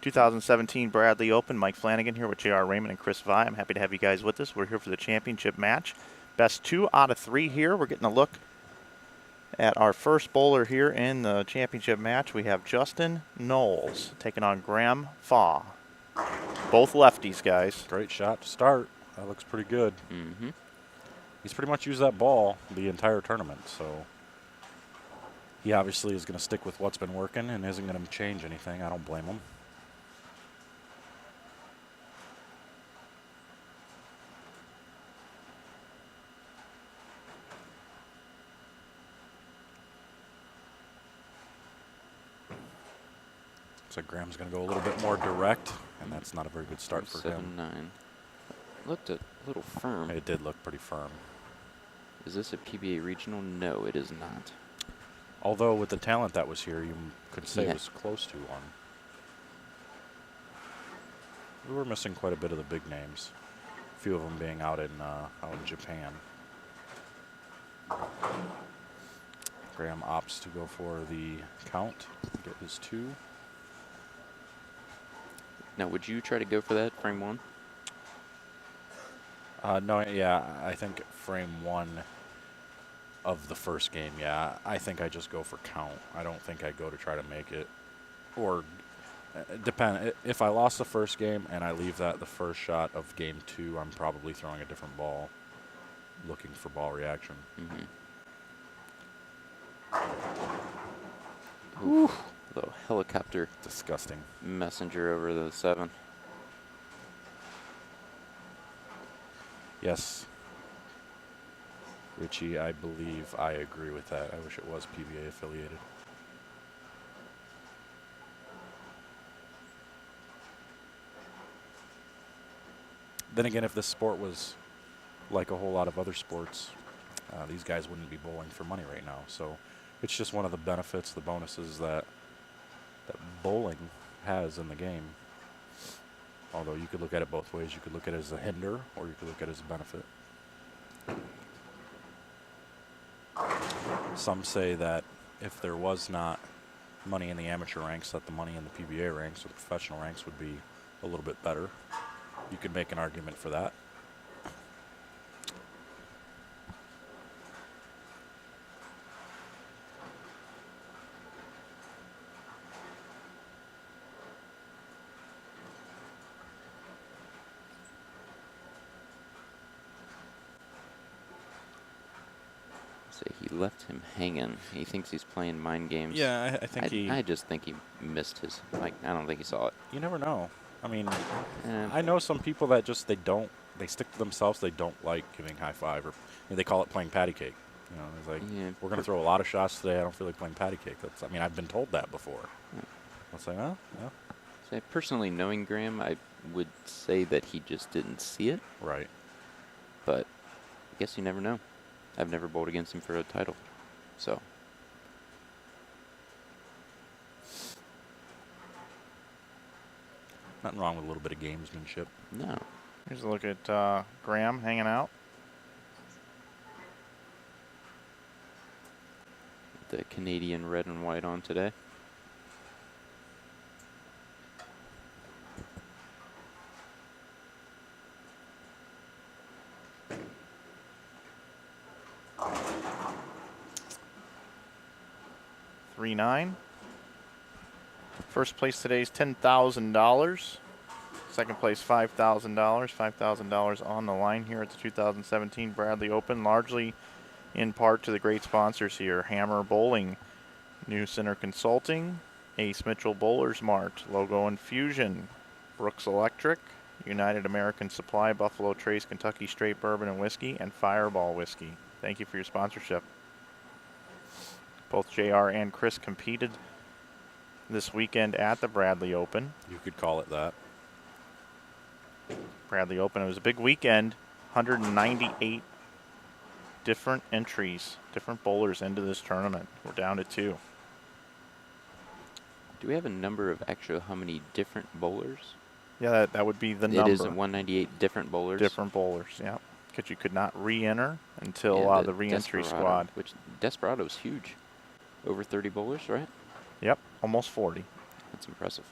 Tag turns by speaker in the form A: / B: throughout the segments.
A: 2017 Bradley Open. Mike Flanagan here with J.R. Raymond and Chris Vi. I'm happy to have you guys with us. We're here for the championship match. Best 2 out of 3 here. We're getting a look at our first bowler here in the championship match. We have Justin Knowles taking on Graham Faw. Both lefties, guys.
B: Great shot to start. That looks pretty good. He's pretty much used that ball the entire tournament, so he obviously is going to stick with what's been working and isn't going to change anything. I don't blame him. So Graham's going to go a little bit more direct, and that's not a very good start for him.
C: 7-9. Looked a little firm.
B: It did look pretty firm.
C: Is this a PBA regional? No, it is not.
B: Although with the talent that was here, you could say it was close to one. We were missing quite a bit of the big names. A few of them being out in Japan. Graham opts to go for the count, get his 2.
C: Now, would you try to go for that frame 1?
B: No, yeah, I think frame 1 of the first game, yeah. I think I just go for count. I don't think I go to try to make it. Or, depend. If I lost the first game and I leave that the first shot of game 2, I'm probably throwing a different ball, looking for ball reaction.
C: Ooh, little helicopter.
B: Disgusting.
C: Messenger over the 7.
B: Yes. Richie, I believe I agree with that. I wish it was PBA affiliated. Then again, if this sport was like a whole lot of other sports, these guys wouldn't be bowling for money right now. So it's just one of the benefits, the bonuses that bowling has in the game. Although you could look at it both ways. You could look at it as a hinder, or you could look at it as a benefit. Some say that if there was not money in the amateur ranks, that the money in the PBA ranks or the professional ranks would be a little bit better. You could make an argument for that.
C: He left him hanging. He thinks he's playing mind games.
B: Yeah, I think
C: I just think he missed his. Like, I don't think he saw it.
B: You never know. I mean, I know some people that just they stick to themselves. They don't like giving high five, or they call it playing patty cake. You know, it's like we're going to throw a lot of shots today. I don't feel like playing patty cake. I mean, I've been told that before. I was like, oh, yeah.
C: So personally, knowing Graham, I would say that he just didn't see it.
B: Right.
C: But I guess you never know. I've never bowled against him for a title, so.
B: Nothing wrong with a little bit of gamesmanship.
C: No.
A: Here's a look at Graham hanging out.
C: The Canadian red and white on today.
A: .39. First place today is $10,000. Second place, $5,000. $5,000 on the line here at the 2017 Bradley Open, largely in part to the great sponsors here: Hammer Bowling, New Center Consulting, Ace Mitchell Bowlers Mart, Logo Infusion, Brooks Electric, United American Supply, Buffalo Trace Kentucky Straight Bourbon and Whiskey, and Fireball Whiskey. Thank you for your sponsorship. Both JR and Chris competed this weekend at the Bradley Open.
B: You could call it that.
A: Bradley Open, it was a big weekend. 198 different entries, different bowlers into this tournament. We're down to 2.
C: Do we have a number of actual how many different bowlers?
A: Yeah, that would be the number.
C: It is 198 different bowlers?
A: Different bowlers, yeah. Because you could not re-enter until the re-entry squad.
C: Which Desperado's huge. Over 30 bowlers, right?
A: Yep, almost 40.
C: That's impressive.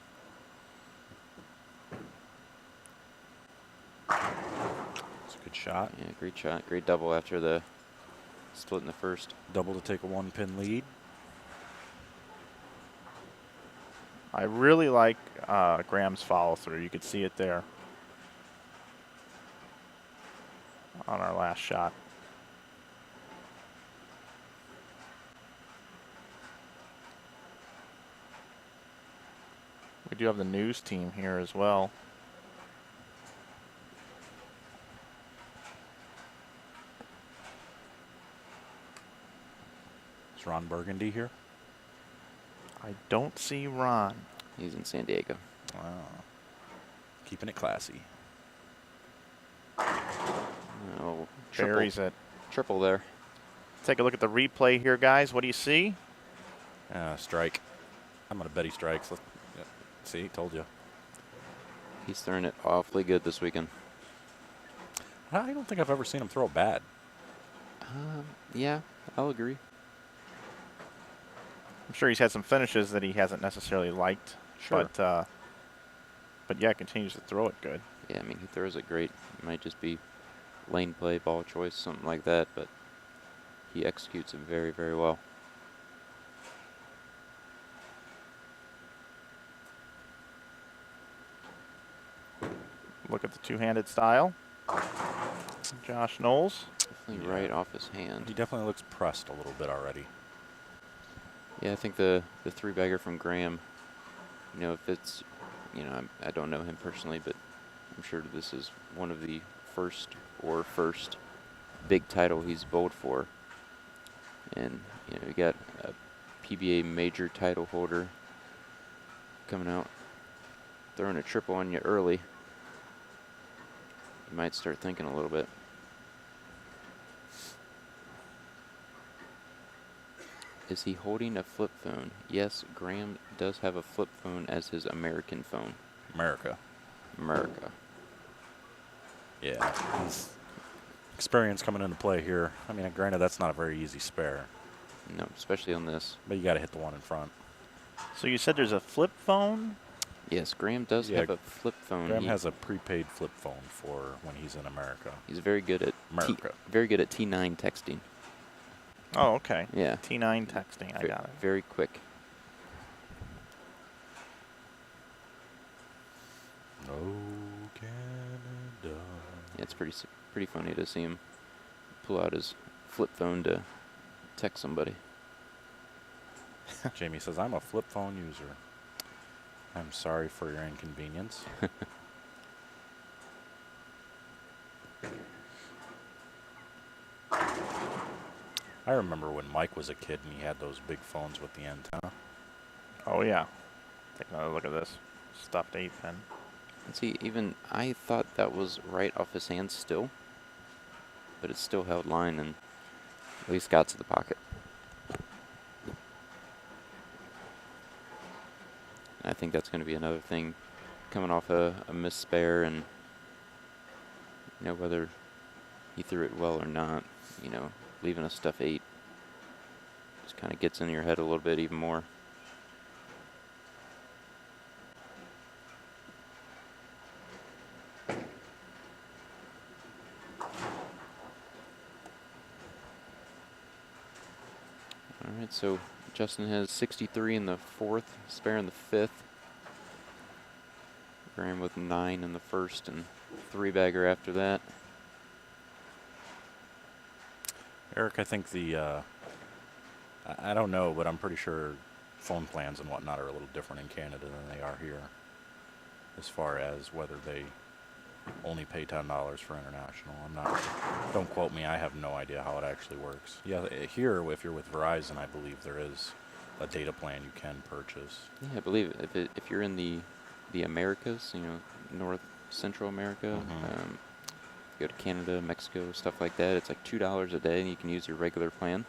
B: shot.
C: Yeah, great shot. Great double after the split in the first.
B: Double to take a 1-pin lead.
A: I really like Graham's follow through. You could see it there on our last shot. We do have the news team here as well.
B: Is Ron Burgundy here?
A: I don't see Ron.
C: He's in San Diego.
B: Wow. Keeping it classy.
C: Oh,
A: Buries it.
C: triple there.
A: Take a look at the replay here, guys. What do you see?
B: Strike. I'm going to bet he strikes. Yeah. See, told you.
C: He's throwing it awfully good this weekend.
B: I don't think I've ever seen him throw bad.
C: Yeah, I'll agree.
A: I'm sure he's had some finishes that he hasn't necessarily liked.
C: Sure.
A: But yeah, continues to throw it good.
C: Yeah, I mean, he throws it great. It might just be lane play, ball choice, something like that, but he executes it very, very well.
A: Look at the two-handed style. Josh Knowles.
C: Definitely
B: Yeah.
C: right off his hand.
B: He definitely looks pressed a little bit already.
C: Yeah, I think the three-bagger from Graham, you know, if it's, you know, I don't know him personally, but I'm sure this is one of the first big title he's bowled for. And, you know, you got a PBA major title holder coming out, throwing a triple on you early. You might start thinking a little bit. Is he holding a flip phone? Yes, Graham does have a flip phone as his American phone.
B: America. Yeah. His experience coming into play here. I mean, granted, that's not a very easy spare.
C: No, especially on this.
B: But you got to hit the one in front.
A: So you said there's a flip phone?
C: Yes, Graham does
B: Yeah,
C: have a flip phone.
B: Graham has a prepaid flip phone for when he's in America.
C: He's very good at
B: America.
C: very good at T9 texting.
A: Oh, okay.
C: Yeah.
A: T9 texting. I got it.
C: Very quick.
B: No Canada.
C: Yeah, it's pretty funny to see him pull out his flip phone to text somebody.
B: Jamie says, I'm a flip phone user. I'm sorry for your inconvenience. I remember when Mike was a kid and he had those big phones with the antenna.
A: Oh, yeah. Take another look at this. Stuffed 8-pin.
C: And see, even I thought that was right off his hand still, but it still held line and at least got to the pocket. I think that's going to be another thing coming off a missed spare, and you know, whether he threw it well or not, you know, leaving a stuff 8 just kind of gets in your head a little bit even more. All right, so Justin has 63 in the fourth, spare in the fifth. Graham with 9 in the first and 3-bagger after that.
B: Eric, I think I don't know, but I'm pretty sure phone plans and whatnot are a little different in Canada than they are here. As far as whether they only pay $10 for international. Don't quote me, I have no idea how it actually works. Yeah, here, if you're with Verizon, I believe there is a data plan you can purchase.
C: Yeah, I believe if you're in the Americas, you know, North Central America, go to Canada, Mexico, stuff like that, it's like $2 a day and you can use your regular plan.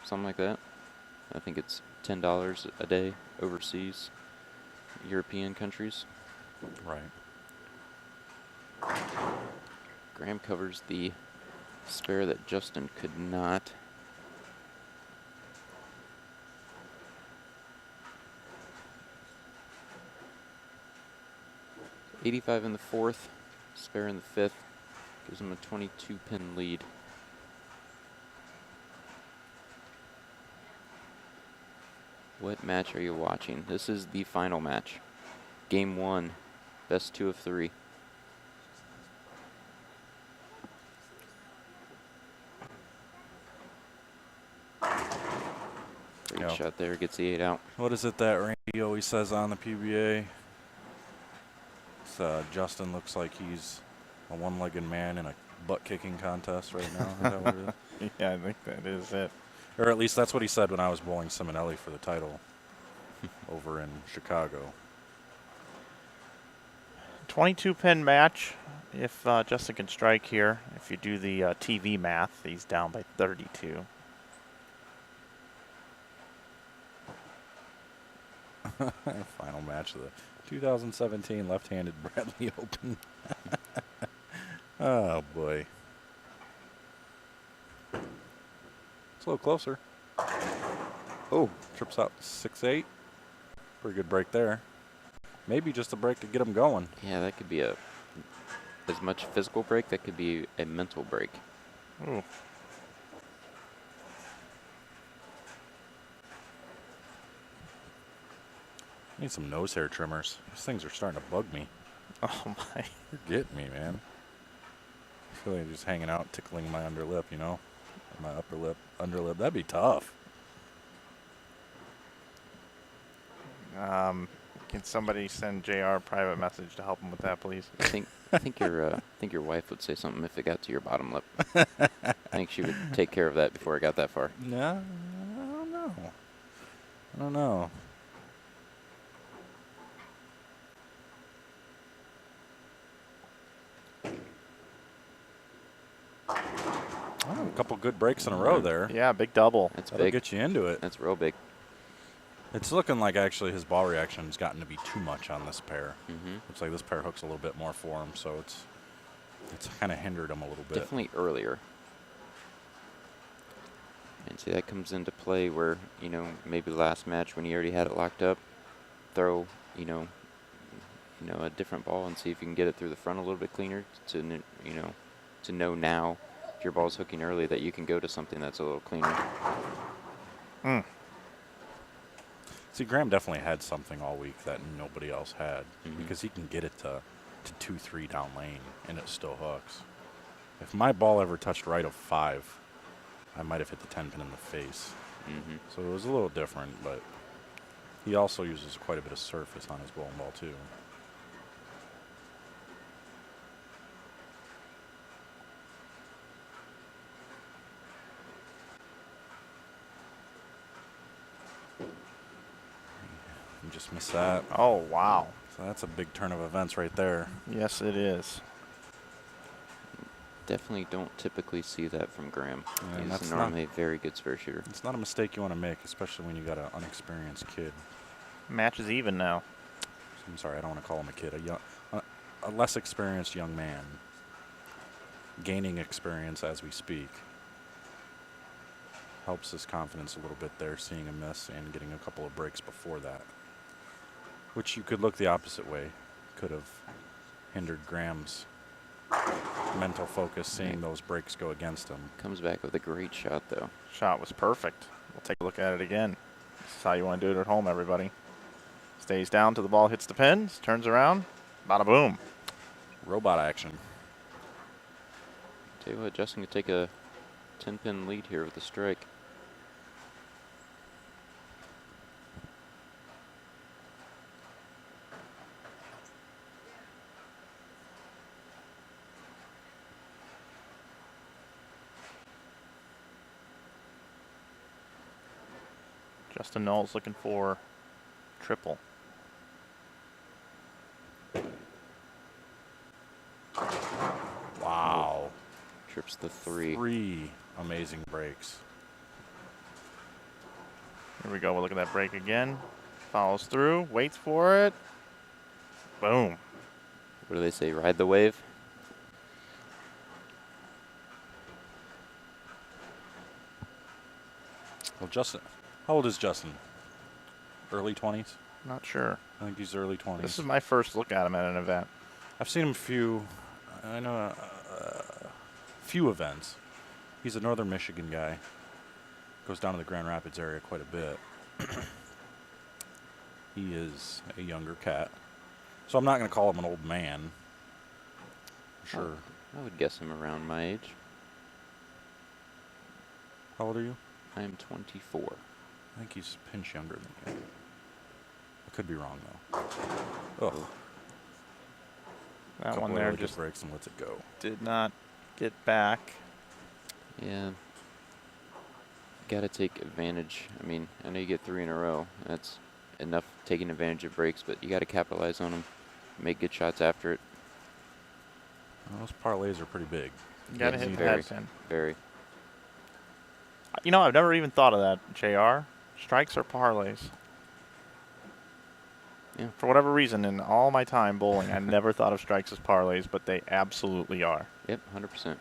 C: Something like that. I think it's $10 a day overseas, European countries.
B: Right.
C: Graham covers the spare that Justin could not. $85 in the fourth, spare in the fifth. Gives him a 22-pin lead. What match are you watching? This is the final match. Game 1, best 2 of 3. Great shot there, gets the 8 out.
B: What is it that Randy always says on the PBA? Justin looks like he's a one-legged man in a butt-kicking contest right now. Is that what it is?
A: Yeah, I think that is it.
B: Or at least that's what he said when I was bowling Simonelli for the title over in Chicago.
A: 22-pin match. If Justin can strike here, if you do the TV math, he's down by 32.
B: Final match of the 2017 left-handed Bradley Open. Oh, boy. It's a little closer. Oh, trips out 6-8. Pretty good break there. Maybe just a break to get him going.
C: Yeah, that could be as much physical break, that could be a mental break.
A: Ooh.
B: Need some nose hair trimmers. These things are starting to bug me.
A: Oh, my.
B: You're getting me, man. I feel like just hanging out, tickling my underlip, you know? My upper lip, underlip. That'd be tough.
A: Can somebody send JR a private message to help him with that, please?
C: I think your wife would say something if it got to your bottom lip. I think she would take care of that before it got that far.
B: No, I don't know. I don't know. Oh, a couple good breaks in a row there.
A: Yeah, big double.
C: That's
B: That'll
C: big.
B: get you into it.
C: That's real big.
B: It's looking like actually his ball reaction's gotten to be too much on this pair.
C: Mm-hmm.
B: Looks like this pair hooks a little bit more for him, so it's kind of hindered him a little bit.
C: Definitely earlier. And see, that comes into play where, you know, maybe last match when you already had it locked up, throw, you know, a different ball and see if you can get it through the front a little bit cleaner to, you know, to know now if your ball's hooking early that you can go to something that's a little cleaner.
A: Mm.
B: See, Graham definitely had something all week that nobody else had
C: Mm-hmm.
B: because he can get it to 2-3 down lane and it still hooks. If my ball ever touched right of 5, I might have hit the 10 pin in the face.
C: Mm-hmm.
B: So it was a little different, but he also uses quite a bit of surface on his bowling ball too. You just missed that.
A: Oh, wow.
B: So that's a big turn of events right there.
A: Yes, it is.
C: Definitely don't typically see that from Graham.
B: And
C: He's
B: that's
C: normally a very good spare shooter.
B: It's not a mistake you want to make, especially when you got an unexperienced kid.
A: Match is even now.
B: I'm sorry, I don't want to call him a kid. A less experienced young man, gaining experience as we speak, helps his confidence a little bit there, seeing a miss and getting a couple of breaks before that. Which you could look the opposite way. Could have hindered Graham's mental focus, seeing those breaks go against him.
C: Comes back with a great shot, though.
A: Shot was perfect. We'll take a look at it again. This is how you want to do it at home, everybody. Stays down till the ball hits the pins, turns around, bada boom.
B: Robot action.
C: Tell you what, Justin could take a 10-pin lead here with a strike.
A: Justin Knowles looking for triple.
B: Wow.
C: Trips the 3.
B: 3 amazing breaks.
A: Here we go. We'll look at that break again. Follows through, waits for it. Boom.
C: What do they say? Ride the wave?
B: Well, Justin, how old is Justin? Early 20s?
A: Not sure.
B: I think he's early 20s.
A: This is my first look at him at an event.
B: I've seen him a few. I know few events. He's a Northern Michigan guy. Goes down to the Grand Rapids area quite a bit. He is a younger cat. So I'm not going to call him an old man. Sure.
C: I would guess him around my age.
B: How old are you?
C: I am 24.
B: I think he's a pinch younger than you. I could be wrong, though. Ugh.
A: That
B: Couple
A: one
B: of
A: there
B: really good
A: just
B: breaks and lets it go.
A: did not get back.
C: Yeah. Got to take advantage. I mean, I know you get 3 in a row. That's enough taking advantage of breaks, but you got to capitalize on them. Make good shots after it.
B: Well, those parlays are pretty big.
A: You got to
C: Yes,
A: hit
C: very,
A: that 10.
C: very.
A: You know, I've never even thought of that, JR. Strikes or parlays.
C: Yeah.
A: For whatever reason, in all my time bowling, I never thought of strikes as parlays, but they absolutely are.
C: Yep, 100%.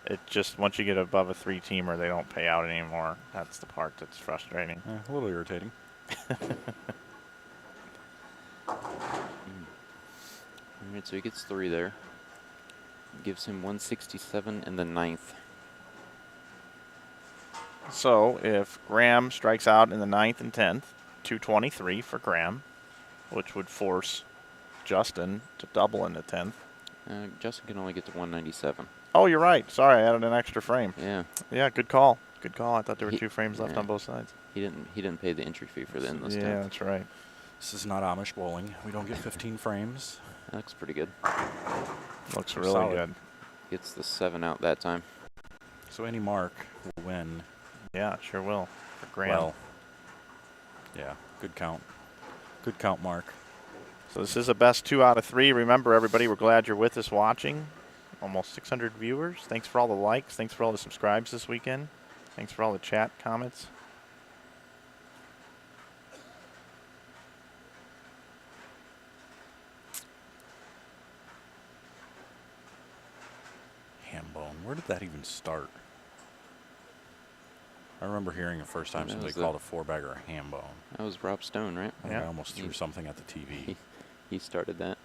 A: It just, once you get above a 3-teamer, they don't pay out anymore. That's the part that's frustrating.
B: A little irritating.
C: All right, so he gets 3 there. Gives him 167 in the 9th.
A: So if Graham strikes out in the 9th and 10th, 223 for Graham, which would force Justin to double in the 10th.
C: Justin can only get to 197.
A: Oh, you're right. Sorry, I added an extra frame.
C: Yeah.
A: Yeah, good call. Good call. I thought there were
C: He-
A: 2 frames left
C: yeah.
A: on both sides.
C: He didn't pay the entry fee for the endless
A: Yeah,
C: 10th.
A: that's right.
B: This is not Amish bowling. We don't get 15 frames.
C: That looks pretty good.
A: Looks really
B: Solid.
A: good.
C: Gets the 7 out that time.
B: So any mark will win.
A: Yeah, it sure will. For Graham.
B: Well, yeah, good count. Good count, Mark.
A: So this is a best 2 out of 3. Remember, everybody, we're glad you're with us watching. Almost 600 viewers. Thanks for all the likes. Thanks for all the subscribes this weekend. Thanks for all the chat comments.
B: Hambone. Where did that even start? I remember hearing the first time
C: That
B: somebody
C: was the-
B: called a 4-bagger a hambone.
C: That was Rob Stone, right?
B: I think
A: Yeah.
B: I almost threw something at the TV.
C: He started that.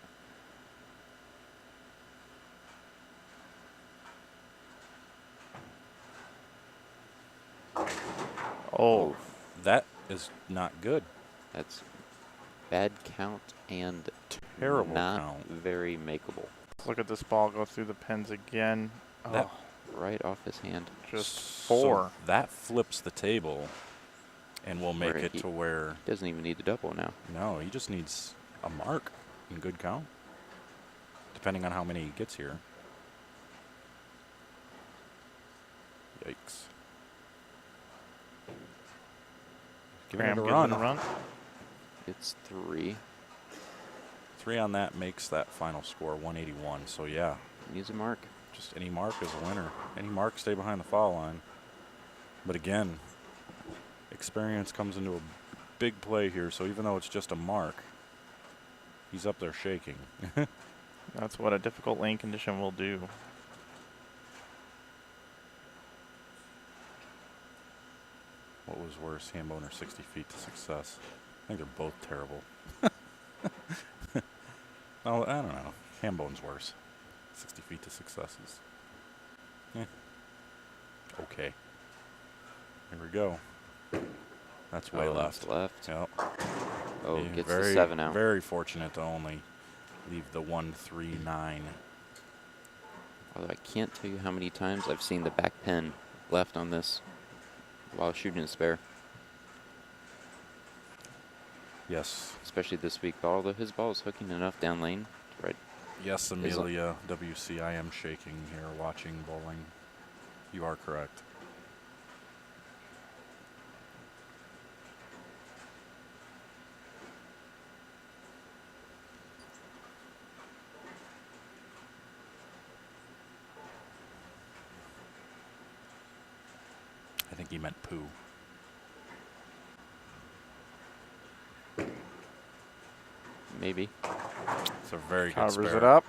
A: Oh,
B: That is not good.
C: That's bad count and
B: Terrible
C: not
B: count.
C: very makeable.
A: look at this ball go through the pins again.
B: That-
A: Oh,
C: Right off his hand.
A: just
B: So
A: 4.
B: that flips the table and will make
C: Where
B: it
C: he-
B: to where,
C: Doesn't even need to double now.
B: no, he just needs a mark in good count, depending on how many he gets here. Yikes. Giving
A: Graham
B: it a
A: gives
B: run.
A: it a run.
C: It's 3.
B: 3 on that makes that final score 181. So yeah,
C: Needs a mark.
B: just any mark is a winner. Any mark, stay behind the foul line. But again, experience comes into a big play here. So even though it's just a mark, he's up there shaking.
A: That's what a difficult lane condition will do.
B: What was worse, Hambone or 60 feet to success? I think they're both terrible. Oh, I don't know. Hambone's worse. 60 feet to success is, okay. Here we go. That's way
C: Oh,
B: left.
C: that's left.
B: Yep.
C: Oh,
B: Yeah,
C: gets
B: very,
C: the 7 out.
B: Very fortunate to only leave the 139.
C: Although I can't tell you how many times I've seen the back pin left on this while shooting a spare.
B: Yes.
C: Especially this week. Although his ball is hooking enough down lane. Right.
B: Yes, Amelia WC, I am shaking here watching bowling. You are correct. I think he meant poo.
C: Maybe.
B: It's a very good
A: Covers
B: spare.
A: it up.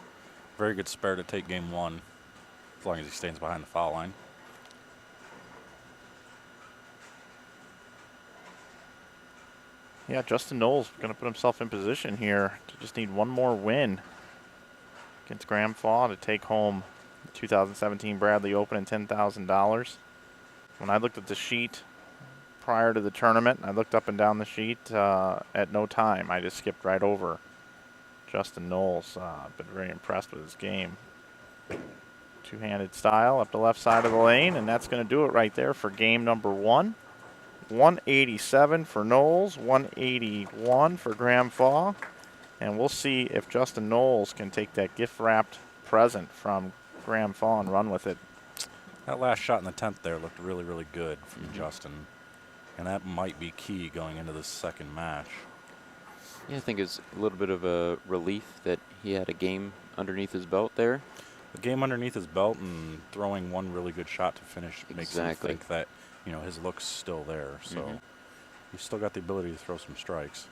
B: Very good spare to take game 1, as long as he stays behind the foul line.
A: Yeah, Justin Knowles going to put himself in position here to just need one more win against Graham Fall to take home the 2017 Bradley Open and $10,000. When I looked at the sheet prior to the tournament, I looked up and down the sheet at no time. I just skipped right over Justin Knowles. Been very impressed with his game. Two-handed style up the left side of the lane, and that's going to do it right there for game number 1. 187 for Knowles, 181 for Graham Faw. And we'll see if Justin Knowles can take that gift-wrapped present from Graham Faw and run with it.
B: That last shot in the 10th there looked really, really good from Justin. And that might be key going into the second match.
C: Yeah, I think it's a little bit of a relief that he had a game underneath his belt there.
B: The game underneath his belt and throwing one really good shot to finish makes him think that, you know, his look's still there. So he's still got the ability to throw some strikes.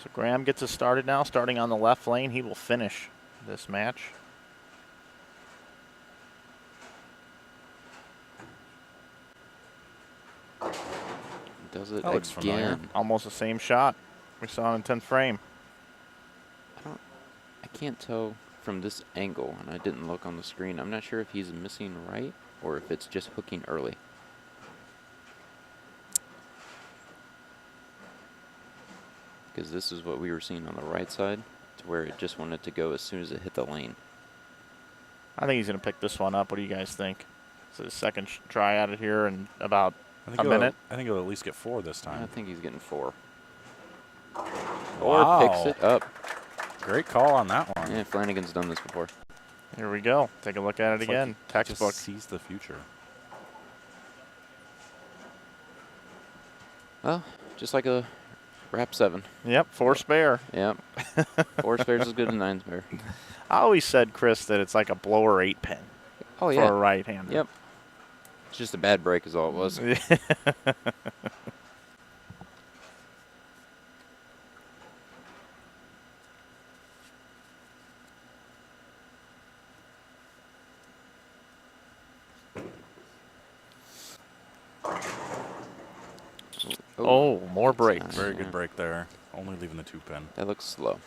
A: So Graham gets us started now, starting on the left lane. He will finish this match.
C: Does it
B: That looks familiar.
C: again.
A: Almost the same shot we saw in 10th frame.
C: I can't tell from this angle, and I didn't look on the screen. I'm not sure if he's missing right or if it's just hooking early. Because this is what we were seeing on the right side, to where it just wanted to go as soon as it hit the lane.
A: I think he's going to pick this one up. What do you guys think? It's his second try at it here in about a minute.
B: I think he'll at least get 4 this
C: I
B: time.
C: think he's getting 4.
B: Wow.
C: Or picks it up.
B: Great call on that one.
C: Yeah, Flanagan's done this before.
A: Here we go. Take a look at it
B: It's
A: again.
B: like he
A: Textbook.
B: just sees the future.
C: Well, just like a wrap 7.
A: Yep, 4 spare.
C: Yep. 4 spares is good as 9 spare.
A: I always said, Chris, that it's like a blower 8-pin
C: Oh,
A: for
C: yeah.
A: a right-hander.
C: Yep. It's just a bad break is all it was.
A: Oh, more breaks.
B: Very good break there. Only leaving the 2-pin.
C: That looks slow.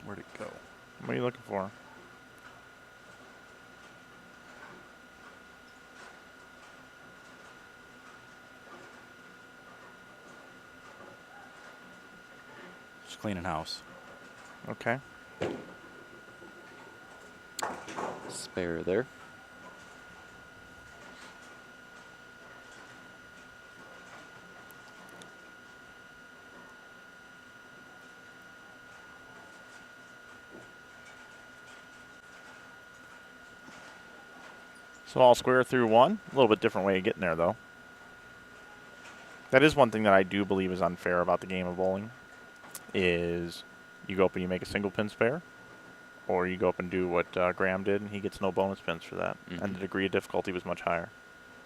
B: Where'd it go?
A: What are you looking for?
B: Just cleaning house.
A: Okay.
C: Spare there.
A: So all square through 1. A little bit different way of getting there, though. That is one thing that I do believe is unfair about the game of bowling, is you go up and you make a single pin spare, or you go up and do what Graham did, and he gets no bonus pins for that. And the degree of difficulty was much higher.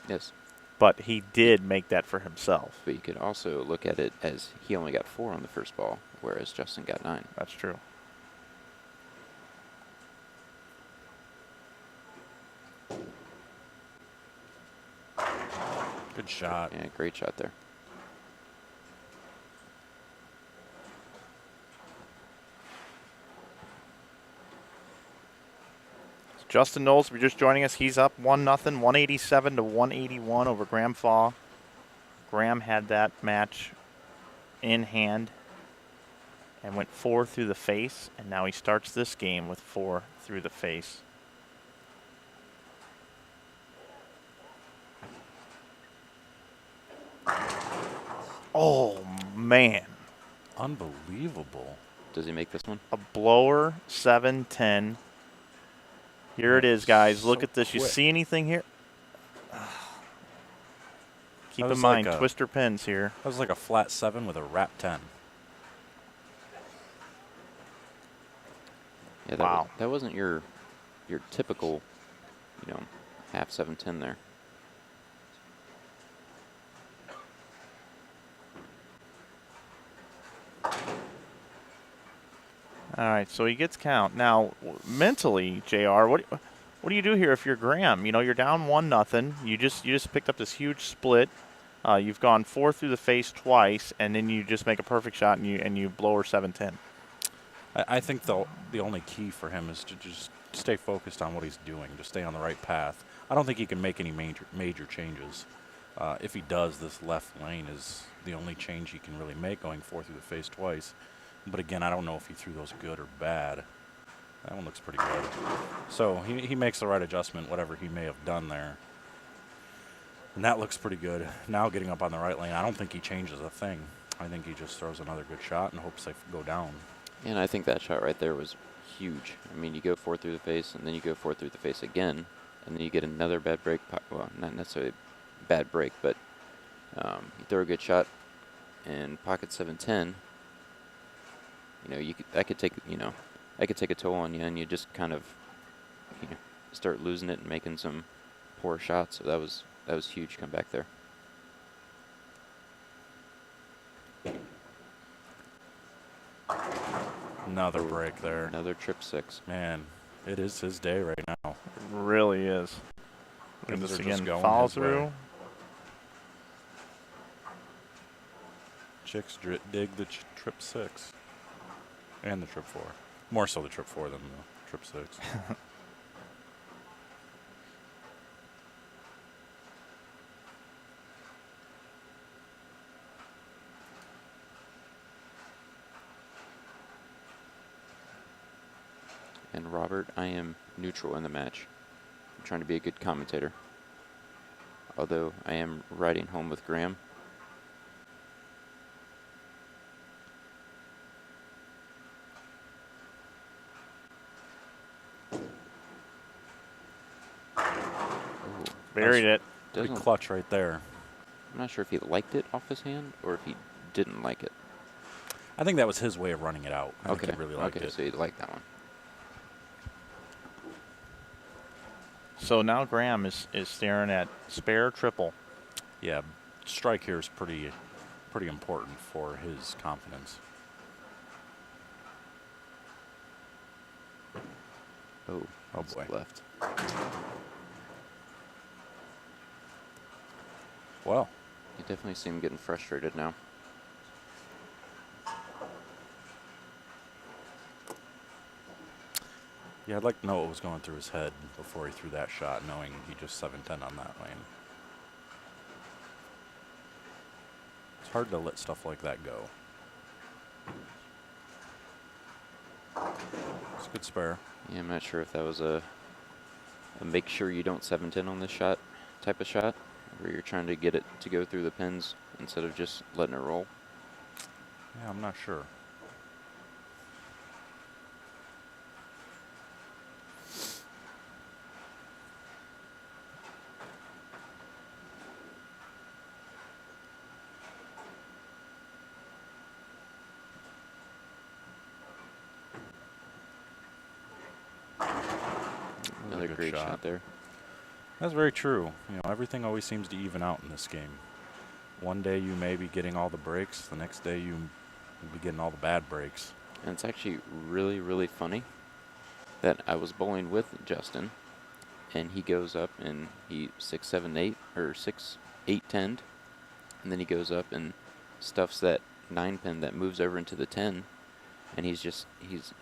C: Yes.
A: But he did make that for himself.
C: But you could also look at it as he only got 4 on the first ball, whereas Justin got 9.
A: That's true.
B: Good shot.
C: Yeah, great shot there.
A: Justin Knowles, if you're just joining us, he's up 1-0, 187 to 181 over Graham Faw. Graham had that match in hand and went 4 through the face, and now he starts this game with 4 through the face. Oh, man.
B: Unbelievable.
C: Does he make this one?
A: A blower 7-10. Here it is, guys. Look
B: So
A: at this. You
B: quick.
A: see anything here? Keep
B: That
A: in
B: was
A: mind,
B: like a-
A: twister pins here.
B: That was like a flat 7 with a wrap 10.
C: Yeah,
A: Wow.
C: that wasn't your typical, you know, half 7-10 there.
A: All right, so he gets count. Now, mentally, JR, what do what do you do here if you're Graham? You know, you're down 1-0. You just picked up this huge split. You've gone 4 through the face twice, and then you just make a perfect shot and you blow her 7-10.
B: I think the only key for him is to just stay focused on what he's doing, to stay on the right path. I don't think he can make any major changes. If he does, this left lane is the only change he can really make, going 4 through the face twice. But again, I don't know if he threw those good or bad. That one looks pretty good. So he makes the right adjustment, whatever he may have done there. And that looks pretty good. Now getting up on the right lane, I don't think he changes a thing. I think he just throws another good shot and hopes they go down.
C: And I think that shot right there was huge. I mean, you go 4 through the face, and then you go 4 through the face again, and then you get another bad break. Well, not necessarily bad break, but you throw a good shot and pocket 7-10. You know, I could take a toll on you, and you just kind of, you know, start losing it and making some poor shots. So that was huge comeback there.
B: Another break there.
C: Another trip 6.
B: Man, it is his day right now.
A: It really is. Look at
B: Things
A: this
B: are just
A: again.
B: going
A: Follow
B: his way.
A: through.
B: Chicks dig the trip 6 and the trip 4. More so the trip 4 than the trip 6.
C: And Robert, I am neutral in the match. I'm trying to be a good commentator. Although I am riding home with Graham.
A: Buried it.
B: Pretty clutch right there.
C: I'm not sure if he liked it off his hand or if he didn't like it.
B: I think that was his way of running it out. I think he really liked
C: okay,
B: it.
C: so he liked that one.
A: So now Graham is staring at spare triple.
B: Yeah, strike here is pretty important for his confidence.
C: Oh
B: Oh boy.
C: Left.
B: Well,
C: You definitely see him getting frustrated now.
B: yeah, I'd like to know what was going through his head before he threw that shot, knowing he just 7-10 on that lane. It's hard to let stuff like that go. It's a good spare.
C: Yeah, I'm not sure if that was a make sure you don't 7-10 on this shot type of shot, where you're trying to get it to go through the pins instead of just letting it roll.
B: Yeah, I'm not sure.
C: Another
B: good
C: great
B: shot.
C: shot there.
B: That's very true. You know, everything always seems to even out in this game. One day you may be getting all the breaks. The next day you will be getting all the bad breaks.
C: And it's actually really, really funny that I was bowling with Justin, and he goes up and he 6-7-8 or 6-8-10, and then he goes up and stuffs that 9-pin that moves over into the 10, and he's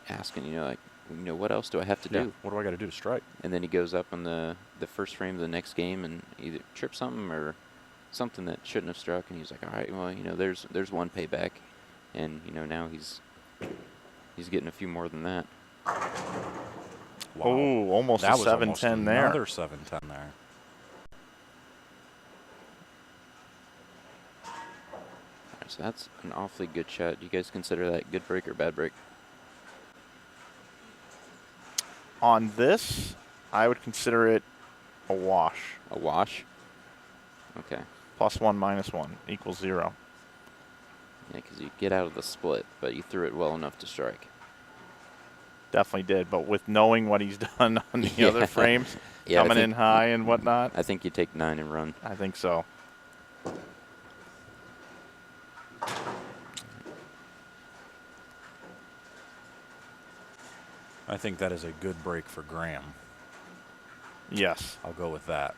C: asking, like, what else do I have to do?
B: What do I got to do to strike?
C: And then he goes up on the first frame of the next game and either trips something or something that shouldn't have struck, and he's like, all right, well, there's one payback, and now he's getting a few more than that.
B: Wow.
A: Oh, almost
B: That
A: a
B: was almost
A: 7-10 there.
B: Another 7-10 there.
C: All right, so that's an awfully good shot. Do you guys consider that good break or bad break?
A: On this, I would consider it a wash.
C: A wash? Okay.
A: +1, -1 equals 0.
C: Yeah, because you get out of the split, but you threw it well enough to strike.
A: Definitely did, but with knowing what he's done on the
C: Yeah.
A: other frames,
C: Yeah,
A: coming in high and whatnot,
C: I think you take 9 and run.
A: I think so.
B: I think that is a good break for Graham.
A: Yes.
B: I'll go with that.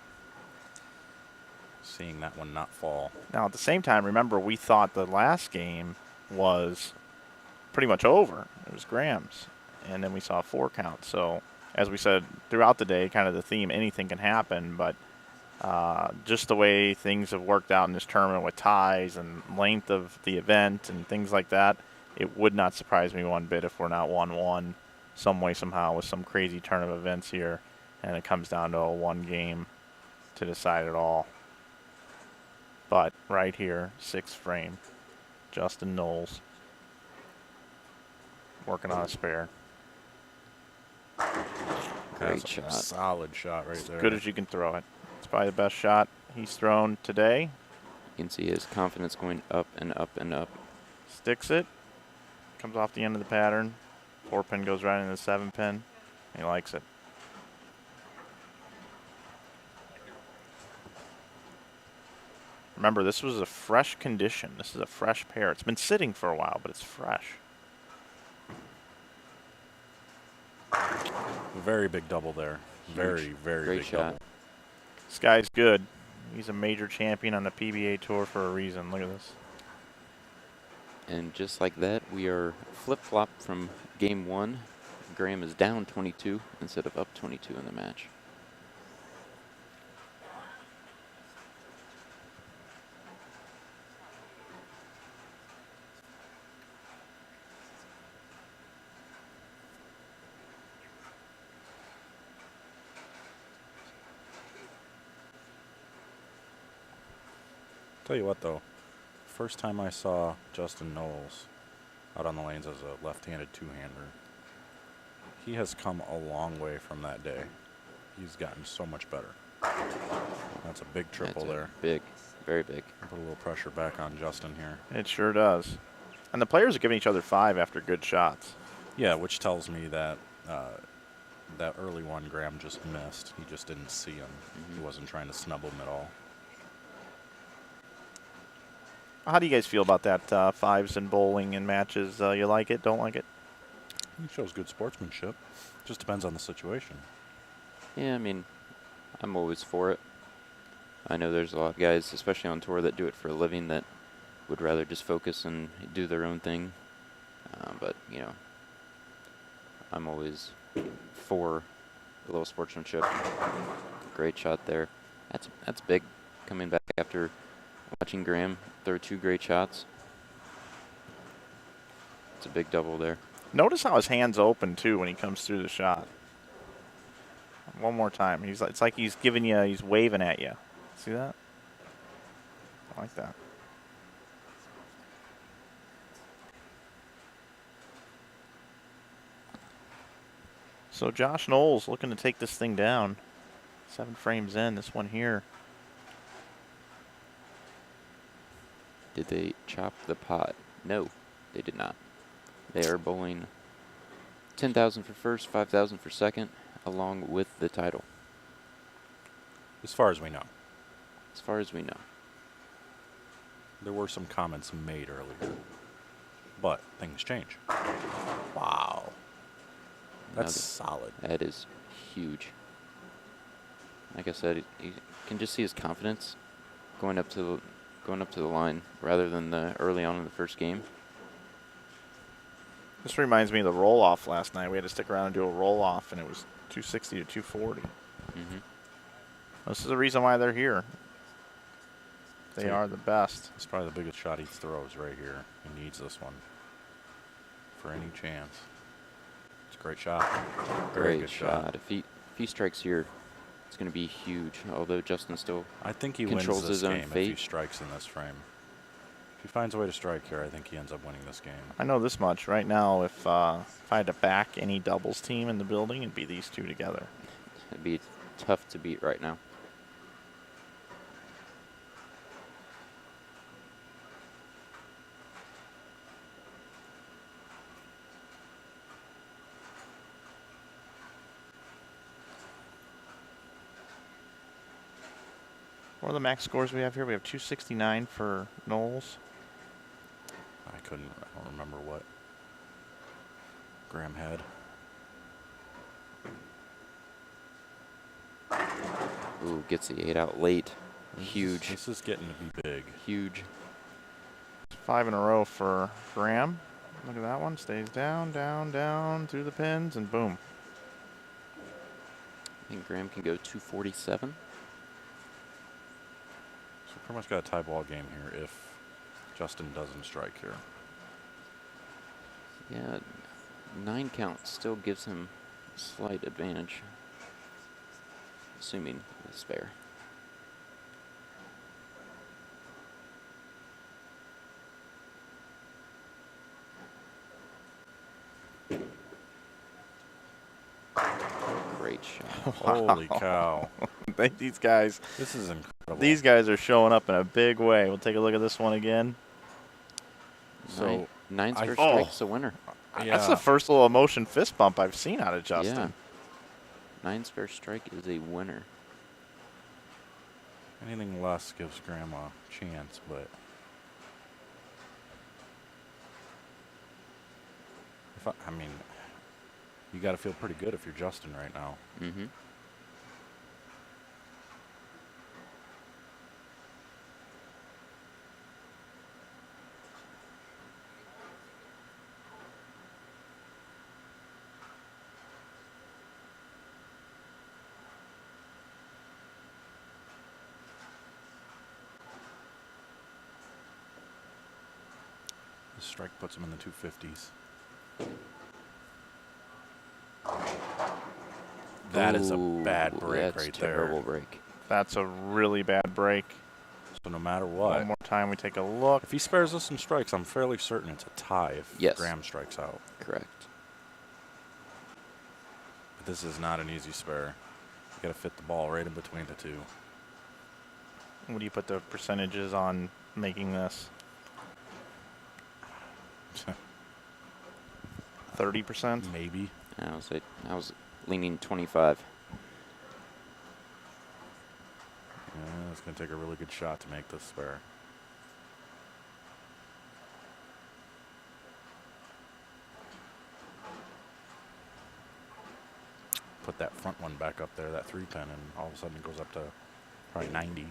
B: Seeing that one not fall.
A: Now, at the same time, remember, we thought the last game was pretty much over. It was Graham's. And then we saw a 4 count. So, as we said throughout the day, kind of the theme, anything can happen. But just the way things have worked out in this tournament with ties and length of the event and things like that, it would not surprise me one bit if we're not 1-1 some way, somehow, with some crazy turn of events here. And it comes down to a 1 game to decide it all. But right here, 6th frame, Justin Knowles working on a spare.
C: Great
B: That's a
C: shot.
B: solid shot right there.
A: Good as you can throw it. It's probably the best shot he's thrown today.
C: You can see his confidence going up and up and up.
A: Sticks it. Comes off the end of the pattern. 4-pin goes right into the 7-pin. He likes it. Remember, this was a fresh condition. This is a fresh pair. It's been sitting for a while, but it's fresh.
B: Very big double there. Very, very
C: Great
B: big
C: shot.
B: double.
A: This guy's good. He's a major champion on the PBA Tour for a reason. Look at this.
C: And just like that, we are flip-flopped from game 1. Graham is down 22 instead of up 22 in the match.
B: Tell you what, though. First time I saw Justin Knowles out on the lanes as a left-handed two-hander, he has come a long way from that day. He's gotten so much better. That's a big triple
C: That's a
B: there.
C: Big, very big.
B: Put a little pressure back on Justin here.
A: It sure does. And the players are giving each other 5 after good shots.
B: Yeah, which tells me that that early one Graham just missed. He just didn't see him. He wasn't trying to snub him at all.
A: How do you guys feel about that 5s in bowling and matches? You like it? Don't like it?
B: He shows good sportsmanship. Just depends on the situation.
C: Yeah, I mean, I'm always for it. I know there's a lot of guys, especially on tour, that do it for a living that would rather just focus and do their own thing. But, you know, I'm always for a little sportsmanship. Great shot there. That's big, coming back after watching Graham throw 2 great shots. It's a big double there.
A: Notice how his hand's open, too, when he comes through the shot. One more time. It's like he's giving you, he's waving at you. See that? I like that. So Josh Knowles looking to take this thing down. 7 frames in, this one here.
C: Did they chop the pot? No, they did not. They are bowling 10,000 for first, 5,000 for second, along with the title.
B: As far as we know.
C: As far as we know.
B: There were some comments made earlier. But things change. Wow. That's solid.
C: That is huge. Like I said, you can just see his confidence going up to the line rather than early on in the first game.
A: This reminds me of the roll-off last night. We had to stick around and do a roll-off, and it was 260 to 240. This is the reason why they're here. They are the best.
B: It's probably the biggest shot he throws right here. He needs this one for any chance. It's a great shot. Very
C: Great
B: good
C: shot. If he strikes here, it's going to be huge. Although Justin still
B: I think he
C: controls
B: wins this
C: his own
B: game if
C: fate.
B: he strikes in this frame. If he finds a way to strike here, I think he ends up winning this game.
A: I know this much. Right now, if I had to back any doubles team in the building, it'd be these two together.
C: It'd be tough to beat right now.
A: What are the max scores we have here? We have 269 for Knowles.
B: I don't remember what Graham had.
C: Ooh, gets the 8 out late. Huge.
B: This is getting to be big.
C: Huge.
A: 5 in a row for Graham. Look at that one. Stays down, down, down through the pins, and boom.
C: I think Graham can go 247.
B: So pretty much got a tie ball game here if Justin doesn't strike here.
C: Yeah, 9 count still gives him a slight advantage. Assuming the spare. Great shot.
B: Holy cow.
A: These guys,
B: This is incredible.
A: these guys are showing up in a big way. We'll take a look at this one again.
B: So,
C: nine spare
A: Oh.
C: strikes a winner.
A: That's the first little emotion fist bump I've seen out of Justin.
C: Yeah. 9 spare strike is a winner.
B: Anything less gives Graham a chance, but if I mean, you got to feel pretty good if you're Justin right now.
C: Mm-hmm.
B: The strike puts him in the 250s. That is a bad break
C: that's
B: right
C: terrible
B: there.
C: break.
A: That's a really bad break.
B: So no matter what,
A: One more time, we take a look.
B: if he spares us some strikes, I'm fairly certain it's a tie if
C: Yes.
B: Graham strikes out.
C: Correct.
B: But this is not an easy spare. You got to fit the ball right in between the two.
A: What do you put the percentages on making this? 30%?
B: Maybe.
C: I was leaning 25.
B: Yeah, it's going to take a really good shot to make this spare. Put that front one back up there, that 3-pin, and all of a sudden it goes up to probably 90.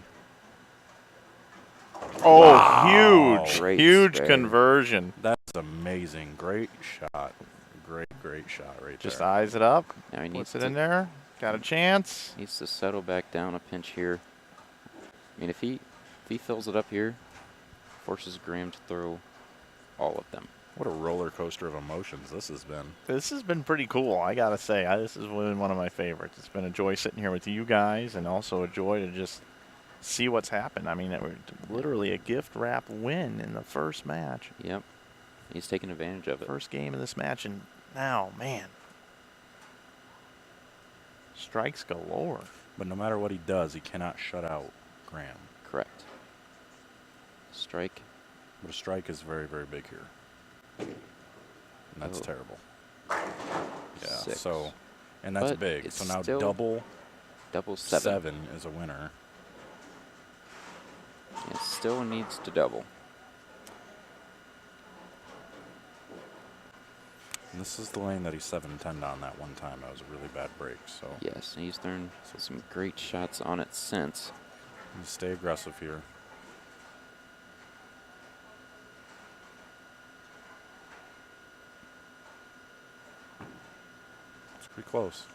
A: Oh,
B: Wow.
A: huge,
C: Great
A: huge
C: spare.
A: conversion.
B: That's amazing. Great shot. Great shot right
A: Just
B: there.
A: eyes it up,
C: Now he needs
A: puts it
C: to,
A: in there. Got a chance.
C: needs to settle back down a pinch here. I mean, if he fills it up here, forces Graham to throw all of them.
B: What a roller coaster of emotions this has been.
A: This has been pretty cool, I gotta say. This has been one of my favorites. It's been a joy sitting here with you guys, and also a joy to just see what's happened. I mean, it was literally a gift wrap win in the first match.
C: Yep. He's taking advantage of it.
A: First game of this match, and now, man, strikes galore.
B: But no matter what he does, he cannot shut out Graham.
C: Correct. Strike.
B: But a strike is very, very big here. And that's
C: Oh.
B: terrible. Yeah,
C: 6.
B: so, and that's
C: But
B: big.
C: it's
B: So now
C: still
B: double
C: Double 7.
B: 7 is a winner.
C: It still needs to double.
B: And this is the lane that he 7-10 on that one time. That was a really bad break. So
C: Yes, and he's thrown some great shots on it since.
B: you stay aggressive here. It's pretty close.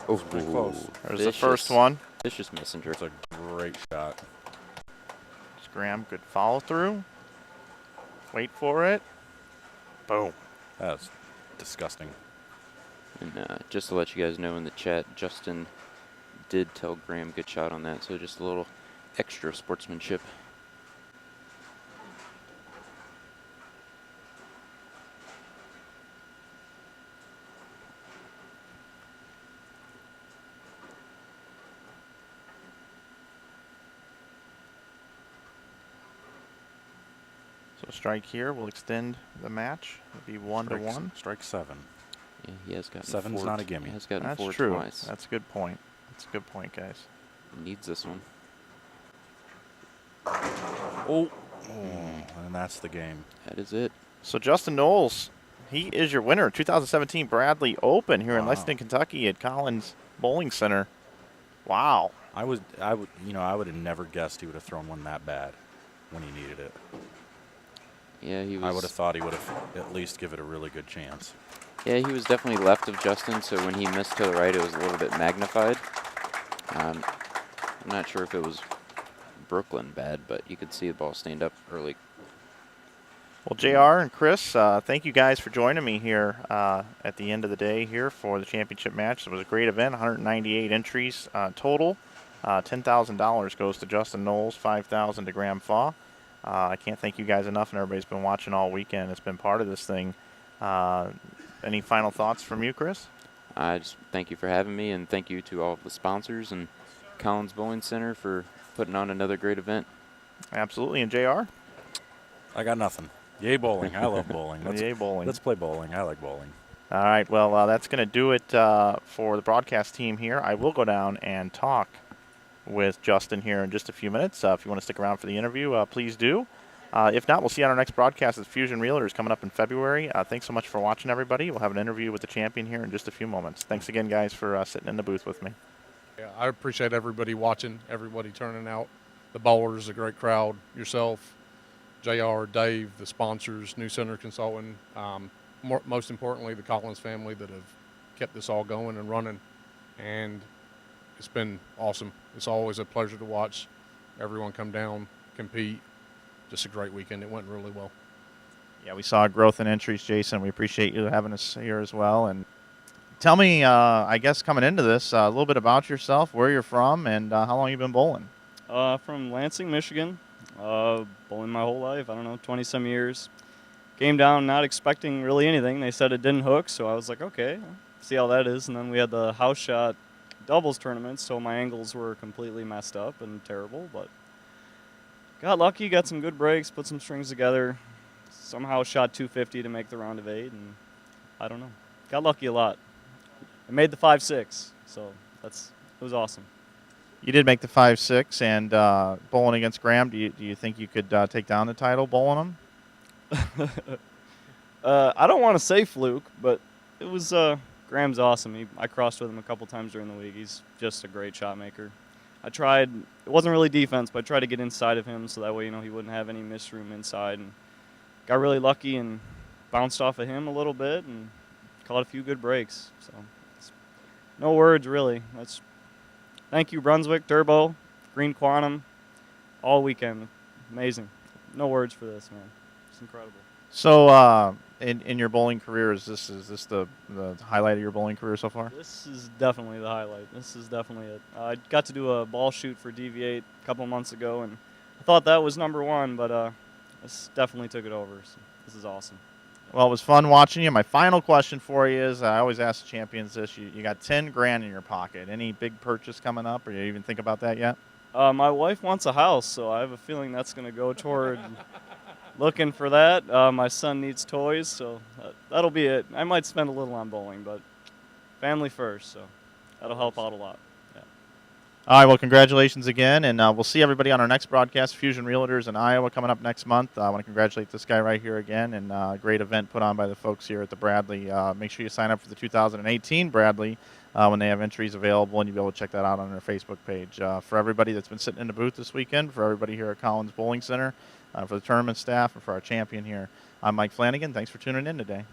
C: Oh,
B: pretty close.
A: There's the first one.
C: Vicious messenger.
B: It's a great shot.
A: Graham, good follow through. Wait for it. Boom.
B: That's disgusting.
C: And just to let you guys know in the chat, Justin did tell Graham good shot on that, so just a little extra sportsmanship.
A: So strike here will extend the match. It'll be 1-1.
B: Strike 7.
C: Yeah, he has gotten
B: 7's
C: four.
B: not a gimme.
C: He has gotten
A: That's
C: 4
A: true.
C: twice.
A: That's a good point. That's a good point, guys.
C: Needs this one.
B: Oh, and that's the game.
C: That is it.
A: So Justin Knowles, he is your winner. 2017 Bradley Open here in
B: Wow.
A: Lexington, Kentucky at Collins Bowling Center. Wow.
B: I would have never guessed he would have thrown one that bad when he needed it.
C: Yeah, he was.
B: I would have thought he would have at least give it a really good chance.
C: Yeah, he was definitely left of Justin, so when he missed to the right, it was a little bit magnified. I'm not sure if it was Brooklyn bad, but you could see the ball stand up early.
A: Well, JR and Chris, thank you guys for joining me here at the end of the day here for the championship match. It was a great event, 198 entries total. $10,000 goes to Justin Knowles, $5,000 to Graham Faw. I can't thank you guys enough, and everybody's been watching all weekend. It's been part of this thing. Any final thoughts from you, Chris?
C: I just thank you for having me, and thank you to all of the sponsors and Collins Bowling Center for putting on another great event.
A: Absolutely. And JR?
B: I got nothing. Yay bowling. I love bowling.
A: Yay bowling.
B: Let's play bowling. I like bowling.
A: All right. Well, that's going to do it for the broadcast team here. I will go down and talk with Justin here in just a few minutes. If you want to stick around for the interview, please do. If not, we'll see you on our next broadcast as Fusion Realtors coming up in February. Thanks so much for watching, everybody. We'll have an interview with the champion here in just a few moments. Thanks again, guys, for sitting in the booth with me.
D: Yeah, I appreciate everybody watching, everybody turning out. The bowlers, a great crowd, yourself, JR, Dave, the sponsors, New Center Consulting, most importantly, the Collins family that have kept this all going and running. And it's been awesome. It's always a pleasure to watch everyone come down, compete. Just a great weekend. It went really well.
A: Yeah, we saw growth in entries, Jason. We appreciate you having us here as well. And tell me, I guess coming into this, a little bit about yourself, where you're from, and how long you've been bowling.
E: From Lansing, Michigan. Bowling my whole life. I don't know, 20-some years. Came down not expecting really anything. They said it didn't hook, so I was like, okay, see how that is. And then we had the house shot doubles tournament, so my angles were completely messed up and terrible, but got lucky, got some good breaks, put some strings together, somehow shot 250 to make the round of 8, and I don't know. Got lucky a lot. I made the 5-6, so it was awesome.
A: You did make the 5-6, and bowling against Graham, do you think you could take down the title bowling him?
E: I don't want to say fluke, but it was Graham's awesome. I crossed with him a couple times during the week. He's just a great shot maker. I tried, it wasn't really defense, but I tried to get inside of him so that way, he wouldn't have any miss room inside. And got really lucky and bounced off of him a little bit and caught a few good breaks. So no words, really. Thank you, Brunswick, Turbo, Green Quantum, all weekend. Amazing. No words for this, man. It's incredible.
A: So in your bowling career, is this the highlight of your bowling career so far?
E: This is definitely the highlight. This is definitely it. I got to do a ball shoot for DV8 a couple months ago, and I thought that was number one, but this definitely took it over. So this is awesome.
A: Well, it was fun watching you. My final question for you is, I always ask the champions this. You got $10,000 in your pocket. Any big purchase coming up, or you even think about that yet?
E: My wife wants a house, so I have a feeling that's going to go toward looking for that. My son needs toys, so that'll be it. I might spend a little on bowling, but family first, so that'll help out a lot. Yeah.
A: All right, well, congratulations again, and we'll see everybody on our next broadcast, Fusion Realtors in Iowa, coming up next month. I want to congratulate this guy right here again, and a great event put on by the folks here at the Bradley. Make sure you sign up for the 2018 Bradley when they have entries available, and you'll be able to check that out on their Facebook page. For everybody that's been sitting in the booth this weekend, for everybody here at Collins Bowling Center, for the tournament staff, and for our champion here, I'm Mike Flanagan. Thanks for tuning in today.